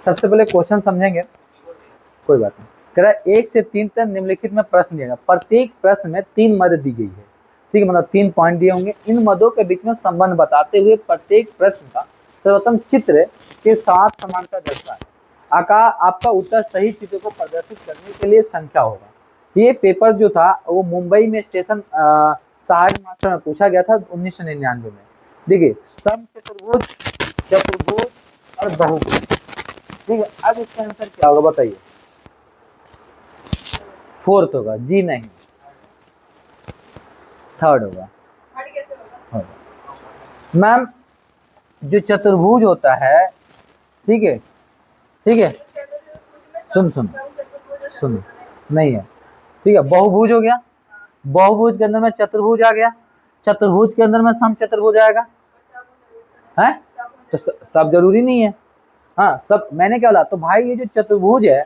सबसे पहले क्वेश्चन समझेंगे, कोई बात नहीं। कह रहा है 1 से 3 तक निम्नलिखित में प्रश्न दिया गया, प्रत्येक प्रश्न में 3 मद दी गई है, ठीक है, मतलब 3 पॉइंट दिए होंगे। इन मदों के बीच में संबंध बताते हुए प्रत्येक प्रश्न का सर्वोत्तम चित्र के साथ समानता दर्शाएं। आपका उत्तर सही चित्र को प्रदर्शित करने के लिए संख्या होगा। ये पेपर जो था वो मुंबई में स्टेशन सहायक मास्टर में पूछा गया था 1999 में। देखिए समचतुर्भुज, चतुर्भुज और बहुभुज, ठीक है। अब इसका आंसर क्या होगा बताइए? 4th होगा जी? नहीं, 3rd होगा। मैम जो चतुर्भुज होता है, ठीक है, ठीक है, सुन नहीं है, ठीक है। बहुभुज हो गया, बहुभुज के अंदर में चतुर्भुज आ गया, चतुर्भुज के अंदर में समचतुर्भुज आएगा, है तो सब जरूरी नहीं है। हाँ सब, मैंने क्या बोला, तो भाई ये जो चतुर्भुज है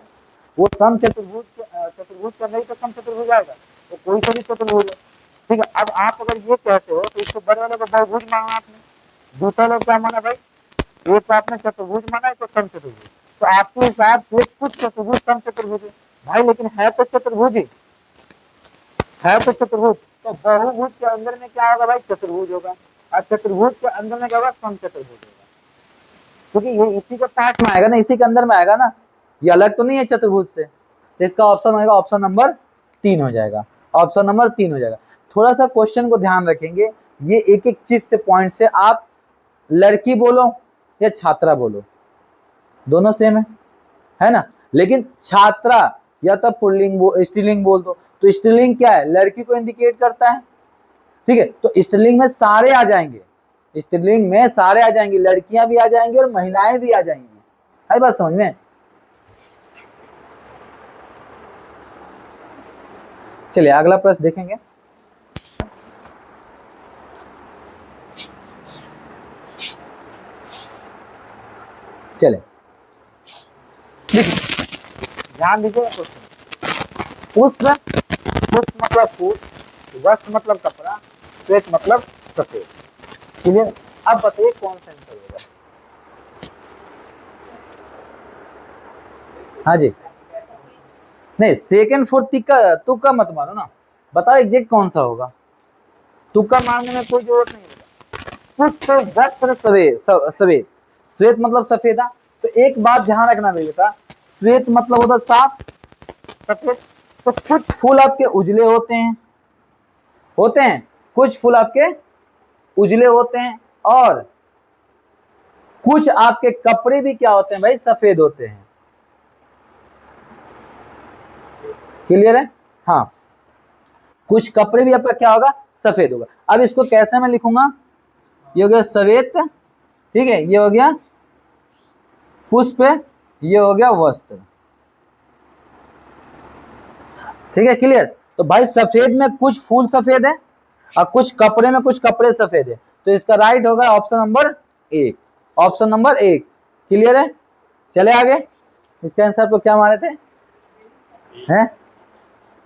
वो समचतुर्भुज के अंदर ही तो समचतुर्भुज आएगा, तो कोई सा भी चतुर्भुज है, ठीक है। अब आप अगर ये कहते हो तो इसको बड़े वाले को बहुभुज माना आपने, दूसरा लोग क्या माना भाई? एक तो आपने चतुर्भुज माना है तो समचतुर्भुज, तो आपके हिसाब से कुछ चतुर्भुज समचतुर्भुज है भाई, लेकिन है तो चतुर्भुज ही, है तो चतुर्भुज। तो बहुभुज के अंदर में क्या होगा भाई? चतुर्भुज होगा, और चतुर्भुज के अंदर में क्या होगा? समचतुर्भुज होगा, क्योंकि ये इसी के पार्ट में आएगा ना, इसी के अंदर में आएगा ना, ये अलग तो नहीं है चतुर्भुज से। तो इसका ऑप्शन होगा ऑप्शन नंबर 3 हो जाएगा, ऑप्शन नंबर 3 हो जाएगा। थोड़ा सा क्वेश्चन को ध्यान रखेंगे, ये एक एक चीज से पॉइंट से, आप लड़की बोलो या छात्रा बोलो दोनों सेम है ना, लेकिन छात्रा या तो पुल्लिंग स्त्रीलिंग बोल दो, तो स्त्रीलिंग क्या है? लड़की को इंडिकेट करता है, ठीक है। तो स्त्रीलिंग में सारे आ जाएंगे, स्त्रीलिंग में सारे आ जाएंगे, लड़कियां भी आ जाएंगी और महिलाएं भी आ जाएंगी। है बात समझ में? चलिए अगला प्रश्न देखेंगे। चले ध्यान दीजिएगा क्वेश्चन। पुष्प, पुष्प मतलब फूल, वस्त्र मतलब कपड़ा, श्वेत मतलब सफेद, क्लियर? अब बताइए कौन सा आंसर होगा? हाँ जी, नहीं सेकंड फोर्थ तुक्का मत मारो ना, बताओ एग्जैक्ट कौन सा होगा। तुक्का मारने में कोई जरूरत नहीं होगा। पुष्प वस्त्र सफेद, श्वेत मतलब सफेदा। तो एक बात ध्यान रखना मेरे बेटा, श्वेत मतलब होता साफ, सफेद। तो कुछ फूल आपके उजले होते हैं, कुछ फूल आपके उजले होते हैं, और कुछ आपके कपड़े भी क्या होते हैं भाई? सफेद होते हैं, क्लियर है? हाँ, कुछ कपड़े भी आपका क्या होगा? सफेद होगा। अब इसको कैसे मैं लिखूंगा? ये हो गया श्वेत, ठीक है, ये हो गया पुष्प, ये हो गया वस्त्र, ठीक है, क्लियर? तो भाई सफेद में कुछ फूल सफेद है और कुछ कपड़े में कुछ कपड़े सफेद है, तो इसका राइट होगा option number 1, option number 1, clear है? चले आगे, इसका आंसर को क्या मारे थे? हैं?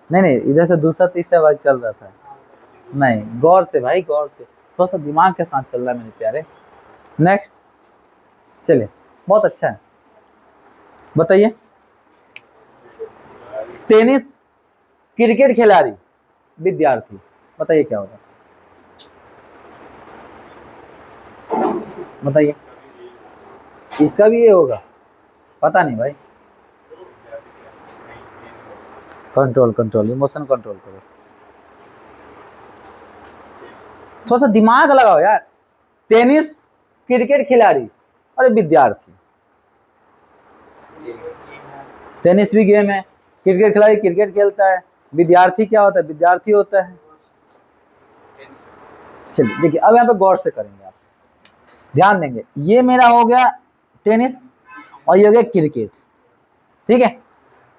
नहीं, इधर से दूसरा तीसरा बार चल रहा था, नहीं गौर से भाई, गौर से, थोड़ा सा दिमाग के साथ चल रहा है मेरे प्यारे। नेक्स्ट, चलिए बहुत अच्छा है, बताइए। टेनिस, क्रिकेट खिलाड़ी, विद्यार्थी, बताइए क्या होगा? बताइए, इसका भी ये होगा? पता नहीं भाई, कंट्रोल इमोशन कंट्रोल करो, थोड़ा सा दिमाग लगाओ यार। टेनिस, क्रिकेट खिलाड़ी और विद्यार्थी, टेनिस भी गेम है, क्रिकेट खिलाड़ी क्रिकेट खेलता है, विद्यार्थी क्या होता है? विद्यार्थी होता है। चलिए देखिए, अब यहाँ पे गौर से करेंगे, आप ध्यान देंगे। ये मेरा हो गया टेनिस और ये हो गया क्रिकेट, ठीक है,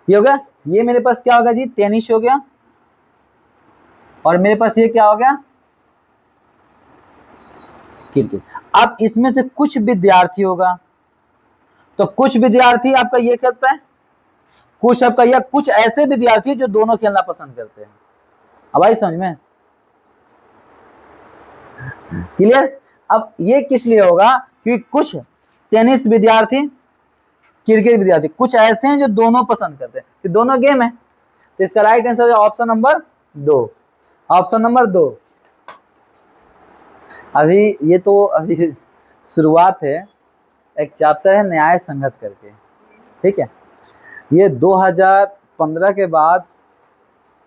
ये हो गया, ये मेरे पास क्या होगा जी? टेनिस हो गया, और मेरे पास ये क्या हो गया? क्रिकेट। अब इसमें से कुछ विद्यार्थी होगा, तो कुछ विद्यार्थी आपका ये करता है, कुछ आपका, या कुछ ऐसे विद्यार्थी जो दोनों खेलना पसंद करते हैं। अब आई समझ में? क्लियर? अब ये किस लिए होगा? क्योंकि कुछ टेनिस विद्यार्थी क्रिकेट विद्यार्थी, कुछ ऐसे हैं जो दोनों पसंद करते हैं, ये दोनों गेम है। तो इसका राइट आंसर है ऑप्शन नंबर 2, ऑप्शन नंबर 2। अभी ये तो अभी शुरुआत है, एक चैप्टर है न्याय संगत करके, ठीक है। ये 2015 के बाद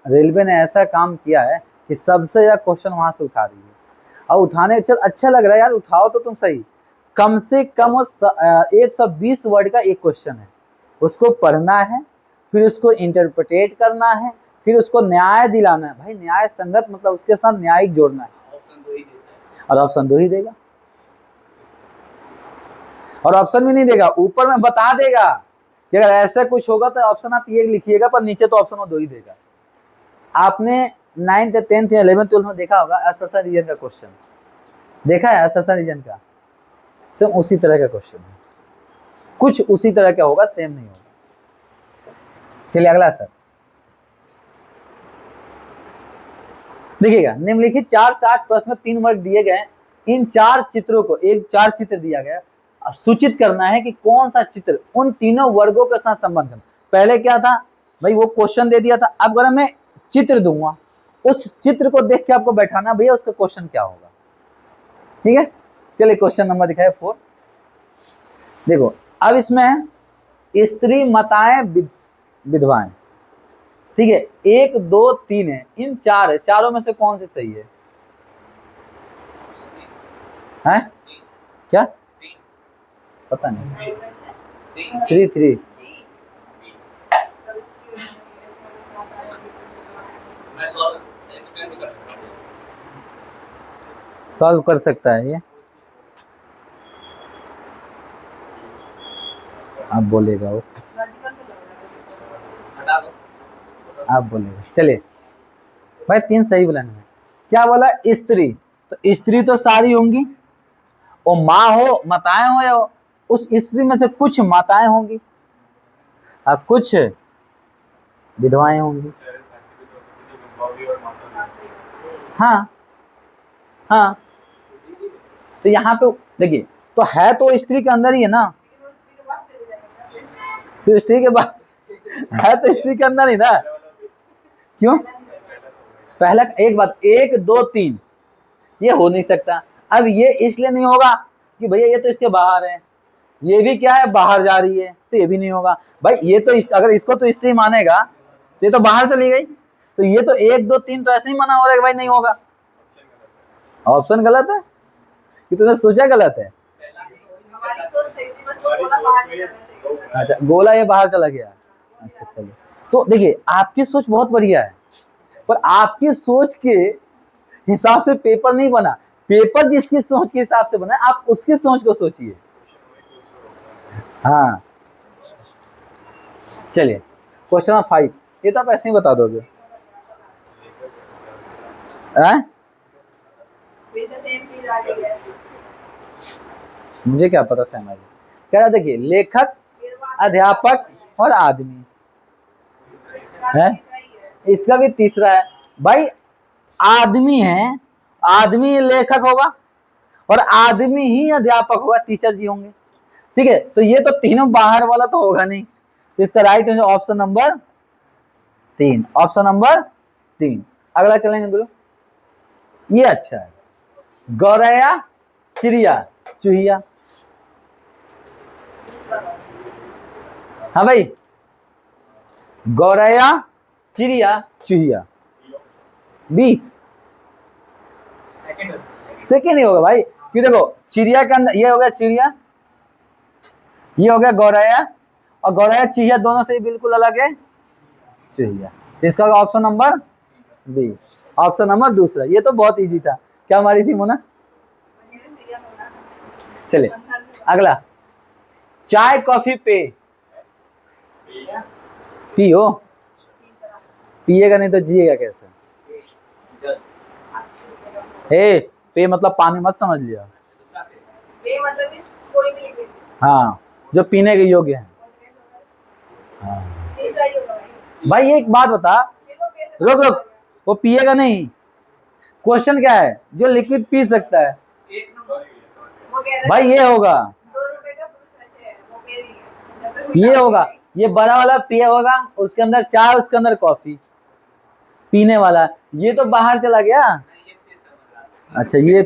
रेलवे ने ऐसा काम किया है कि सबसे ज्यादा क्वेश्चन वहां से उठा रही है, और उठाने चल अच्छा लग रहा है यार, उठाओ तो तुम सही। कम से कम 120 वर्ड का एक क्वेश्चन है, उसको पढ़ना है, फिर उसको इंटरप्रेटेट करना है, फिर उसको न्याय दिलाना है। भाई न्याय संगत मतलब उसके साथ न्यायिक जोड़ना है, और ऑप्शन 2 ही देगा, और ऑप्शन भी नहीं देगा, ऊपर में बता देगा कि अगर ऐसा कुछ होगा तो ऑप्शन आप ये लिखिएगा, पर नीचे तो ऑप्शन वो 2 ही देगा। आपने 9th 10th 11th 12th में देखा होगा एसएसआई रीजन का क्वेश्चन, देखा है एसएसआई रीजन का, सेम उसी तरह का क्वेश्चन है, कुछ उसी तरह का होगा, सेम नहीं होगा। चलिए अगला सर, देखिएगा निम्नलिखित 4 60 प्रश्न में 3 वर्ग दिए गए, इन 4 चित्रों को, एक 4 चित्र दिया गया, सूचित करना है कि कौन सा चित्र उन तीनों वर्गों के साथ संबंध करना। पहले क्या था भाई, वो क्वेश्चन दे दिया था, अब अगर मैं चित्र दूंगा, उस चित्र को देख के आपको बैठाना भैया उसका क्वेश्चन क्या होगा, ठीक है। चलिए क्वेश्चन नंबर दिखाए 4, देखो अब इसमें स्त्री माताएं विधवाएं, ठीक है, 1 2 3 है, इन 4 है, चारों में से कौन सी सही है? हैं क्या पता नहीं, 3 सॉल्व कर सकता है ये, आप बोलेगा वो, आप बोलेगा। चलिए भाई 3 सही बोला है, क्या बोला? स्त्री, तो स्त्री तो सारी होंगी, वो माँ हो माताएं हो, या उस स्त्री में से कुछ माताएं होंगी और कुछ विधवाएं होंगी। हाँ हाँ, तो यहाँ पे देखिए, तो है तो स्त्री के अंदर ही है ना, तो स्त्री के पास है तो स्त्री के अंदर ही ना, क्यों? पहला एक बात, 1 2 3 ये हो नहीं सकता। अब ये इसलिए नहीं होगा कि भैया ये तो इसके बाहर है, ये भी क्या है बाहर जा रही है, तो ये भी नहीं होगा भाई। ये तो अगर इसको तो स्त्री मानेगा तो ये तो बाहर चली गई, तो ये तो 1 2 3 तो ऐसे ही मना हो रहा है कि भाई नहीं होगा। ऑप्शन गलत है कि तुमने सोचा गलत है? अच्छा गोला ये बाहर चला गया, अच्छा चलिए। तो देखिए आपकी सोच बहुत बढ़िया है, पर आपकी सोच के हिसाब से पेपर नहीं बना, पेपर जिसकी सोच के हिसाब से बना, आप उसकी सोच को सोचिए। हाँ चलिए क्वेश्चन नंबर 5, ये तो आप ऐसे ही बता दोगे। मुझे क्या पता सेम है, कह रहा देखिए लेखक, अध्यापक और आदमी है, इसका भी तीसरा है भाई। आदमी है, आदमी लेखक होगा और आदमी ही अध्यापक होगा, टीचर जी होंगे, ठीक है। तो ये तो तीनों बाहर वाला तो होगा नहीं, तो इसका राइट है ऑप्शन नंबर 3, ऑप्शन नंबर 3। अगला चलेंगे बोलो, ये अच्छा है, गौरैया चिड़िया चूहिया। हाँ भाई, गौरैया चिड़िया चूहिया, बी सेकेंड ही होगा भाई, क्यों? देखो चिड़िया के अंदर ये हो गया चिड़िया, ये हो गया गौरैया, और गौरैया चूहिया दोनों से बिल्कुल अलग है चूहिया, इसका option number B, option number दूसरा। ये तो बहुत इजी था, क्या हमारी थी मोना? चलिए अगला, चाय कॉफी पे पियो, पिएगा नहीं तो जिएगा कैसे? ए पे मतलब पानी मत समझ लिया, हाँ जो पीने के योग्य है। हाँ। भाई एक बात बता, रुक रुक, वो पिएगा नहीं, क्वेश्चन क्या है? जो लिक्विड पी सकता है भाई ये होगा। ये होगा, ये बड़ा वाला पेय होगा, उसके अंदर चाय, उसके अंदर कॉफी, पीने वाला। ये तो बाहर चला गया। अच्छा ये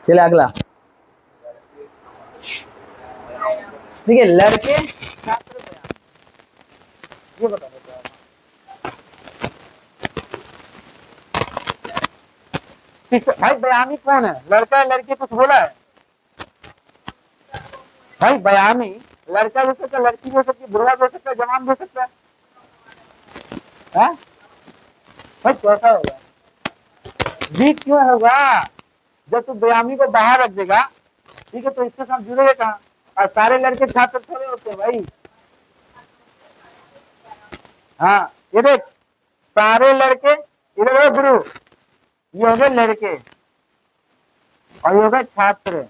चले अगला। ठीक है, लड़के छात्र बयान, ये बता देते हैं। भाई बयानी कौन है, लड़का है लड़की, कुछ बोला है भाई? बयानी लड़का भी हो सकता है, लड़की भी हो सकती है, बुढ़वा भी हो सकता है, जवान भी हो सकता है। भाई कैसा होगा? भी क्यों होगा? जब तू बयानी को बाहर रख देगा, ठीक है, तो इसके साथ जुड़ेगा कहाँ? और सारे लड़के छात्र थोड़े होते हैं भाई। हाँ ये देख, सारे लड़के, इधर गुरु, ये हो गए लड़के और ये हो गए छात्र।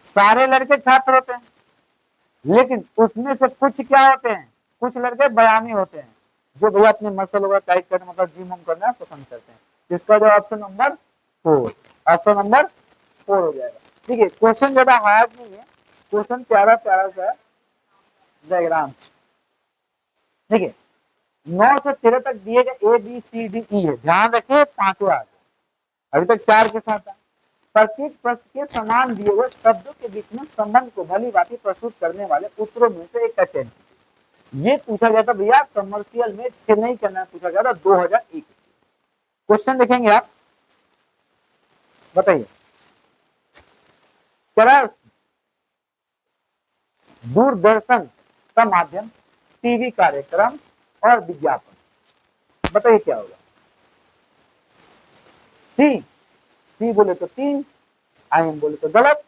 सारे लड़के छात्र होते हैं, लेकिन उसमें से कुछ क्या होते हैं, कुछ लड़के बयानी होते हैं, जो भैया अपने मसल वगैरह टाइट करना, मतलब जिम वम करना पसंद करते हैं। जिसका जो ऑप्शन नंबर 4, ऑप्शन नंबर 4 हो जाएगा। ठीक है, क्वेश्चन ज्यादा हार्ड नहीं है, क्वेश्चन प्यारा प्यारा सा डायग्राम। ठीक है, 9 से 13 तक दिए गए A B C D E है, ध्यान रखिए पांचवा आ गया, अभी तक 4 के साथ है। प्रत्येक प्रश्न के समान दिए हुए शब्दों के बीच में संबंध को भली भांति प्रस्तुत करने वाले उत्तरों में से एक का चयन। ये पूछा गया था भैया कमर्शियल में, चेन्नई के अंदर पूछा गया था 2001। क्वेश्चन देखेंगे आप, बताइए। क्या दूरदर्शन का माध्यम, टीवी कार्यक्रम और विज्ञापन, बताइए क्या होगा? सी बोले तो 3, आई एम बोले तो गलत।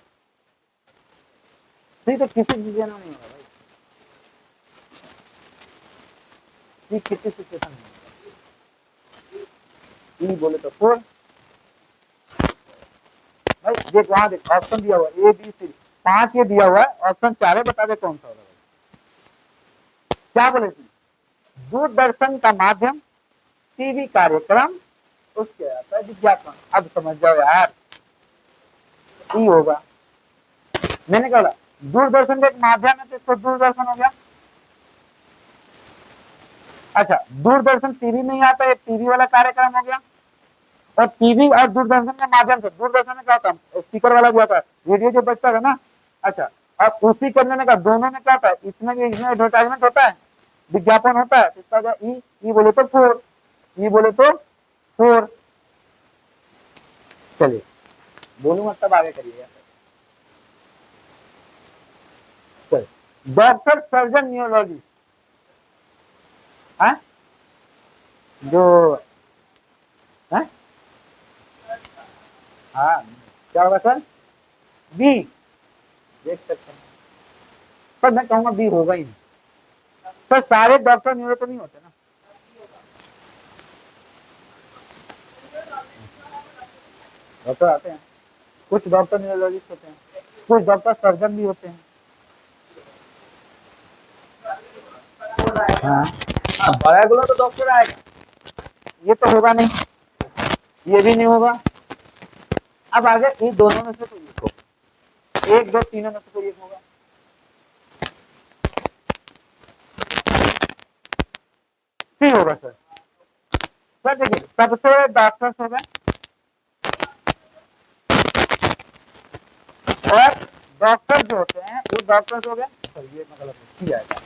सी तो किसी चीज नहीं होगा भाई, सी किसी सिचुएशन में होगा। ई बोले तो 4। भाई देख वहां देख, ऑप्शन दिया हुआ ए बी सी, 5 ये दिया हुआ है, ऑप्शन 4 है, बता दे कौन सा होगा। क्या बोले थे? दूरदर्शन का माध्यम, टीवी कार्यक्रम, उसके आता है विज्ञापन। अब समझ जाओ यार, ई होगा। मैंने कहा दूरदर्शन का एक माध्यम है, तो इसको दूरदर्शन हो गया। अच्छा, दूरदर्शन टीवी में ही आता है, टीवी वाला कार्यक्रम हो गया। और टीवी और दूरदर्शन के माध्यम से, दूरदर्शन में क्या होता है, स्पीकर वाला भी आता है, रेडियो जो बजता है ना। अच्छा, अब उसी करने में क्या, दोनों में क्या होता है, इसमें भी इसमें एडवर्टाइजमेंट होता है, विज्ञापन होता है। इसका ई बोले तो 4, ई बोले तो 4। चलिए बोलूंगा तब आगे करिएगा। डॉक्टर सर्जन न्यूरोलॉजिस्ट, जो है? हाँ, क्या होगा सर? बी, देख सकते हैं, पर मैं कहूंगा बी होगा ही नहीं सर। सारे डॉक्टर न्यूरो तो नहीं होते ना। डॉक्टर आते हैं, कुछ डॉक्टर न्यूरोलॉजिस्ट होते हैं, कुछ डॉक्टर सर्जन भी होते हैं। हाँ, बड़ा गुला तो डॉक्टर आएगा, ये तो होगा नहीं, ये भी नहीं होगा। अब आगे इन दोनों में से कोई एक होगा, 1 2 तीनों में से कोई एक होगा। सी होगा सर। सर देखिए, सबसे डॉक्टर्स हो गए, और डॉक्टर जो होते हैं वो डॉक्टर्स हो गए। सर ये मतलब ठीक आएगा,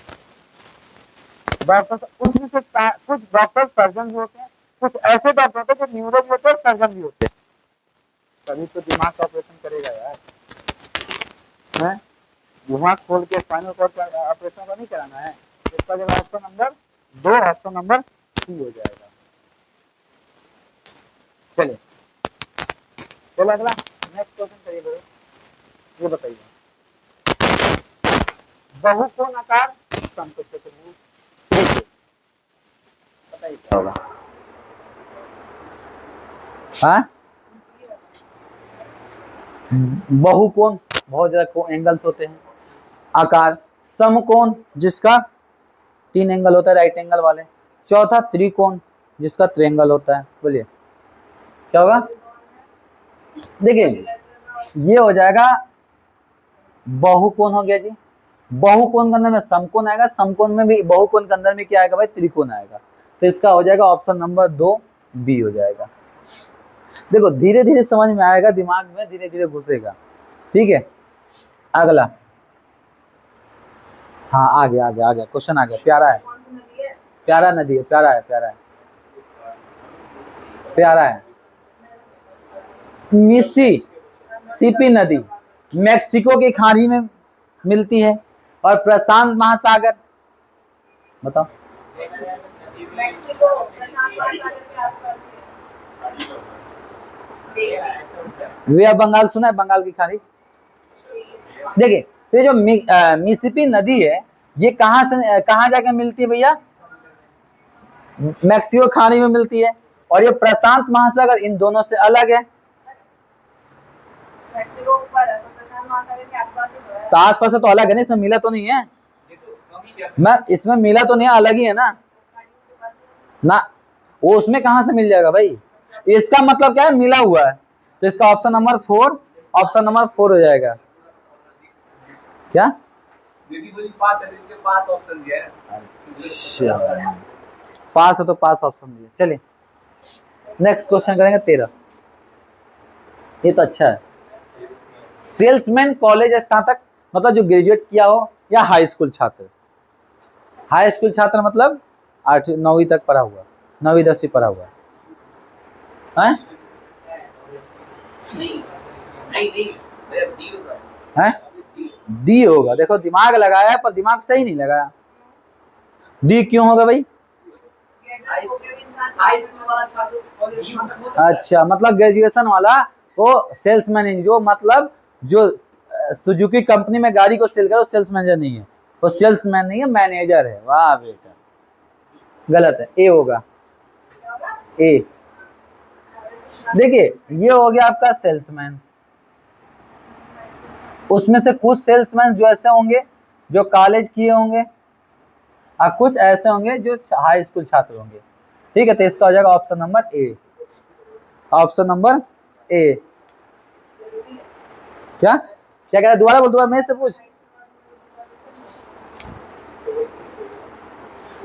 डॉक्टर उसमें से कुछ डॉक्टर सर्जन भी होते हैं, कुछ ऐसे डॉक्टर होते हैं जो न्यूरो भी होते हैं, सर्जन भी होते हैं। तभी तो दिमाग का ऑपरेशन करेगा यार, है? दिमाग खोल के स्पाइनल कॉर्ड का ऑपरेशन का नहीं कराना है। इसका जब option number 2, option number C हो जाएगा। चलिए चलो अगला, नेक्स्ट क्वेश्चन करिए बोलो, ये बताइए। बहुकोण आकार समकोण चतुर्भुज, बताइए क्या होगा? हाँ, बहुकोण बहुत ज्यादा एंगल्स होते हैं। आकार, समकोण जिसका 3 एंगल होता है, राइट एंगल वाले। चौथा त्रिकोण जिसका त्रिएंगल होता है। बोलिए क्या होगा? देखिए ये हो जाएगा बहुकोण हो गया जी। बहुकोण के अंदर में समकोण आएगा, समकोण में भी बहुकोण के अंदर में क्या आएगा भाई, त्रिकोण आएगा। तो इसका हो जाएगा ऑप्शन नंबर 2 बी हो जाएगा। देखो धीरे धीरे समझ में आएगा, दिमाग में धीरे धीरे घुसेगा। ठीक है, अगला। हाँ आ गया क्वेश्चन आ गया, प्यारा है, प्यारा नदी है, प्यारा है। मिसिसिपी नदी मेक्सिको की खाड़ी में मिलती है और प्रशांत महासागर, बताओ। मेक्सिको प्रशांत महासागर के आसपास है। वे बंगाल सुना है, बंगाल की खाड़ी। देखिए तो ये जो मिसिसिपी नदी है, ये कहाँ से कहाँ जाके मिलती है भैया, मैक्सिको खाड़ी में मिलती है। और ये प्रशांत महासागर इन दोनों से अलग है। मेक्सिको ऊपर है तो प्रशांत महासागर के आसपास ही तो है। तो आसपास तो अलग है ना, इसमें मिला तो नहीं है, मैं इसमें मिला तो नहीं है, अलग ही है ना वो उसमें कहां से मिल जाएगा भाई, इसका मतलब क्या है, मिला हुआ है। तो इसका ऑप्शन नंबर 4 हो जाएगा। क्या पास है, इसके पास ऑप्शन दिया है। अच्छा पास है तो पास ऑप्शन दिया। चलिए नेक्स्ट क्वेश्चन करेंगे 13। ये तो अच्छा है। सेल्समैन कॉलेज स्नातक मतलब जो ग्रेजुएट किया हो, या हाई स्कूल छात्र। हाई स्कूल छात्र मतलब 9वीं तक पढ़ा हुआ, 9वीं 10वीं पढ़ा हुआ है, डी होगा। देखो दिमाग लगाया पर दिमाग सही नहीं लगाया। डी क्यों होगा भाई, अच्छा मतलब ग्रेजुएशन वाला वो सेल्समैन, जो मतलब जो सुजुकी कंपनी में गाड़ी को सेल करे, सेल्स मैनेजर नहीं है, वो सेल्समैन नहीं है, मैनेजर है। वाह बेटा, गलत है, ए होगा, ए। देखिए ये हो गया आपका सेल्समैन। उसमें से कुछ सेल्समैन जो ऐसे होंगे जो कॉलेज किए होंगे, और कुछ ऐसे होंगे जो हाई स्कूल छात्र होंगे। ठीक है, तो इसका हो जाएगा option number A, option number A. क्या क्या कह रहा है, दोबारा बोल, दोबारा मेरे से पूछ।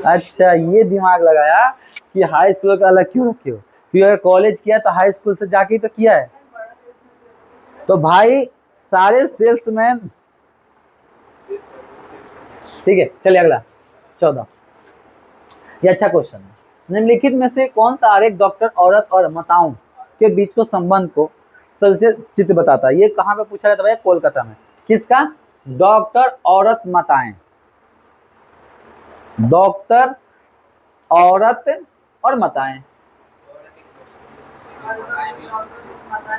अच्छा ये दिमाग लगाया कि हाई स्कूल का अलग क्यों रखे हो, क्योंकि अगर कॉलेज किया तो हाई स्कूल से जाके ही तो किया है। तो भाई सारे सेल्समैन, ठीक है। चलिए अगला 14। ये अच्छा क्वेश्चन है। निम्नलिखित में से कौन सा आरेख डॉक्टर औरत और माताओं के बीच को संबंध को सबसे चित्र बताता है। ये कहाँ पे पूछा जाता है भाई, कोलकाता में। किसका, डॉक्टर औरत माताएं, डॉक्टर औरत और माताएं।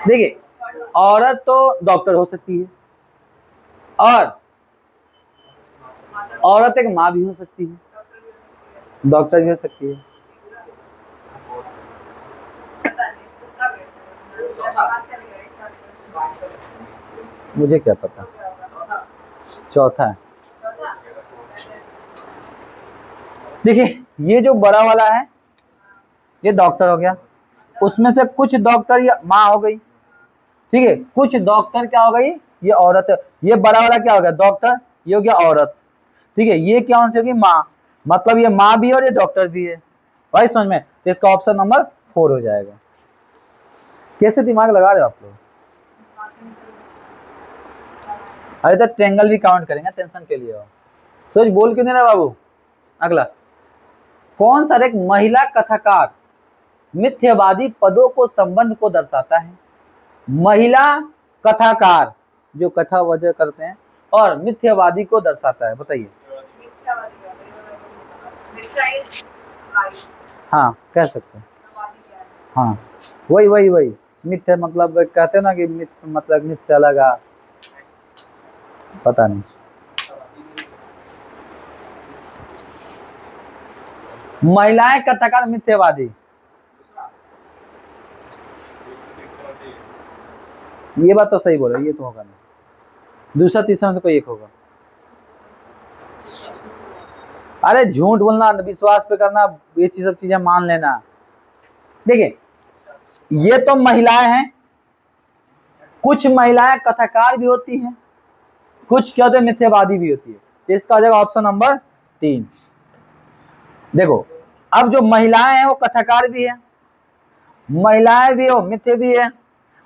देखिए औरत तो डॉक्टर हो सकती है, और औरत एक माँ भी हो सकती है, डॉक्टर भी हो सकती है। मुझे क्या पता, चौथा है। देखिए ये जो बड़ा वाला है ये डॉक्टर हो गया, उसमें से कुछ डॉक्टर ये माँ हो गई, ठीक है, कुछ डॉक्टर क्या हो गई, ये औरत है। ये बड़ा वाला क्या हो गया, डॉक्टर, ये हो गया औरत, ठीक है। ये क्या होनी होगी, माँ, मतलब ये माँ भी है और ये डॉक्टर भी है भाई, समझ में। तो इसका ऑप्शन नंबर 4 हो जाएगा। कैसे दिमाग लगा रहे हो आप लोग। अरे तो ट्रेंगल भी काउंट करेंगे, टेंशन के लिए हो, सोच बोल क्यों नहीं रहा बाबू। अगला, कौन सा एक महिला कथाकार मिथ्यावादी पदों को संबंध को दर्शाता है। महिला कथाकार जो कथा वजह करते हैं और मिथ्यावादी को दर्शाता है, बताइए। हाँ कह सकते हैं, हाँ वही मिथ्या मतलब कहते हैं ना कि मतलब मिथ्या लगा, पता नहीं। महिलाएं कथाकार मिथ्यावादी, ये बात तो सही बोला, ये तो होगा नहीं, दूसरा तीसरा से कोई एक होगा। अरे झूठ बोलना, अंधविश्वास पे करना, ये सब चीजें मान लेना। देखिए ये तो महिलाएं हैं, कुछ महिलाएं कथाकार भी होती हैं, कुछ क्या होते हैं, मिथ्यावादी भी होती है। तो इसका हो जाएगा ऑप्शन नंबर 3। देखो अब जो महिलाएं हैं वो कथाकार भी है, महिलाएं भी हो मिथ्य भी है,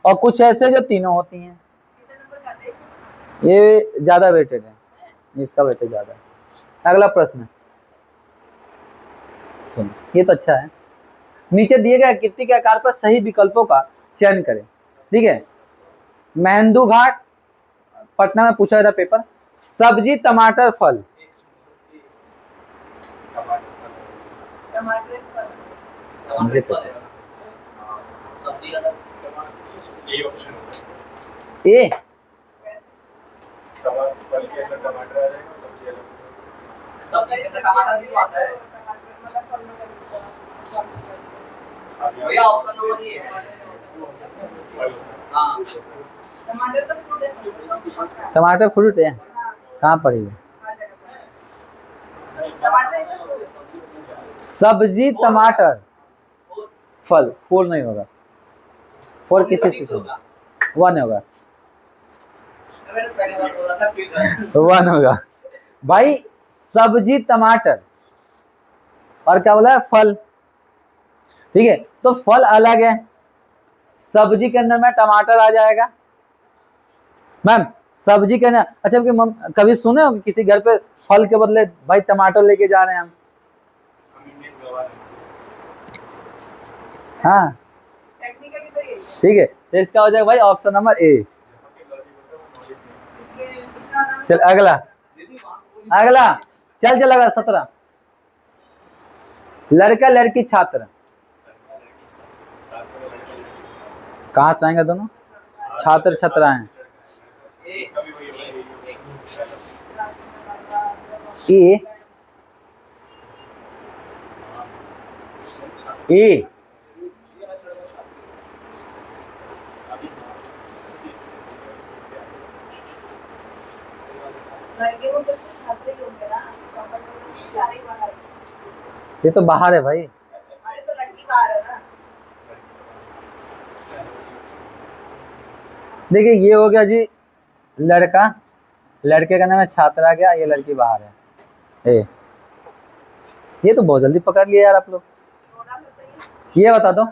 और कुछ ऐसे जो तीनों होती हैं। कितने नंबर खाते हैं? ये ज्यादा वेटेड है, इसका वेटेज ज्यादा है। अगला प्रश्न सुन, ये तो अच्छा है। नीचे दिए गए आकृति के आकार पर सही विकल्पों का चयन करें। ठीक है, मेहंदू घाट पटना में पूछा गया था पेपर। सब्जी टमाटर फल, टमाटर फल। मुझे पता है। सब्जी का टमाटर, ये ऑप्शन होगा। ए टमाटर फल के अंदर टमाटर आ जाएगा, सब्जी अलग। सब्जी के अंदर टमाटर भी तो आता है। टमाटर मतलब फल में भैया ऑप्शन नंबर ये है। हाँ, टमाटर तो फ्रूट है। टमाटर फ्रूट है, कहाँ पड़ेगा? टमाटर ऐसा fruit है। सब्जी टमाटर फल, 4 नहीं होगा, 4 किसी से 1 होगा, मैंने पहली बार बोला था फिर 1 होगा भाई। सब्जी टमाटर और क्या बोला है, फल। ठीक है, तो फल अलग है, सब्जी के अंदर में टमाटर आ जाएगा। मैम सब्जी के अंदर, अच्छा कभी सुने हो कि किसी घर पे फल के बदले भाई टमाटर लेके जा रहे हैं हम? हाँ टेक्निकली तो यही है। ठीक है, तो इसका हो जाएगा भाई ऑप्शन नंबर ए। इसका नाम चल अगला, अगला चल अगला 17। लड़का लड़की छात्र, कहाँ से आएंगे दोनों? छात्र छात्राएं। ए ए लड़के को तो छात्र ही होंगे ना, तो सारे ही बाहर। ये तो बाहर है भाई। अरे तो लड़की बाहर है ना। देखिए ये हो गया जी लड़का, लड़के का नाम है छात्र आ गया, ये लड़की बाहर है। ए ये तो बहुत जल्दी पकड़ लिया यार आप लोग। थोड़ा सा सही। ये बता दो,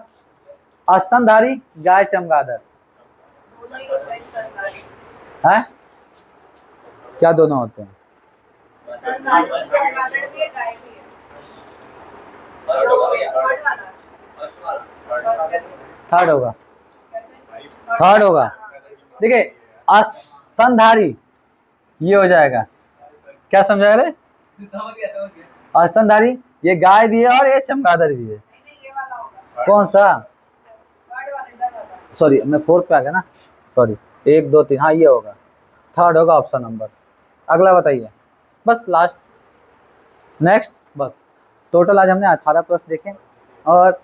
स्तनधारी गाय चमगादड़ दोनों ही होता है स्तनधारी। है, क्या दोनों होते हैं? स्तनधारी तो चमगादड़ भी है, गाय भी है। फर्स्ट होगा भैया, थर्ड वाला। फर्स्ट वाला। थर्ड होगा, थर्ड होगा। देखिए स्तनधारी ये हो जाएगा, क्या समझा रहे? समझ गया। स्तनधारी ये गाय भी है और ये चमगादड़ भी है। नहीं ये वाला होगा। कौन सा? थर्ड वाला इधर वाला। सॉरी मैं 4 पे आ गया ना, सॉरी 1 2 3, हाँ ये होगा, थर्ड होगा ऑप्शन नंबर। अगला बताइए, बस लास्ट नेक्स्ट बस। टोटल आज हमने 18 प्रश्न देखे और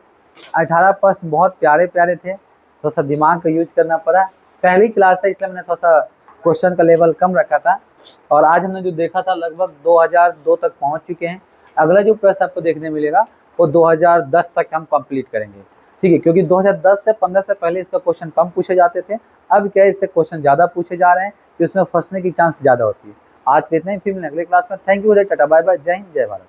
18 प्रश्न बहुत प्यारे प्यारे थे, थोड़ा सा दिमाग का यूज करना पड़ा। पहली क्लास था इसलिए मैंने थोड़ा सा क्वेश्चन का लेवल कम रखा था, और आज हमने जो देखा था लगभग 2002 तक पहुंच चुके हैं। अगला जो प्रश्न आपको देखने मिलेगा वो 2010 तक हम कंप्लीट करेंगे। ठीक है, क्योंकि 2010 से 15 से पहले इसका क्वेश्चन कम पूछे जाते थे, अब क्या है इससे क्वेश्चन ज़्यादा पूछे जा रहे हैं, कि उसमें फंसने की चांस ज़्यादा होती है। आज के इतना ही, फिर मिलेंगे अगले क्लास में। Thank you, tata bye bye, जय हिंद जय भारत।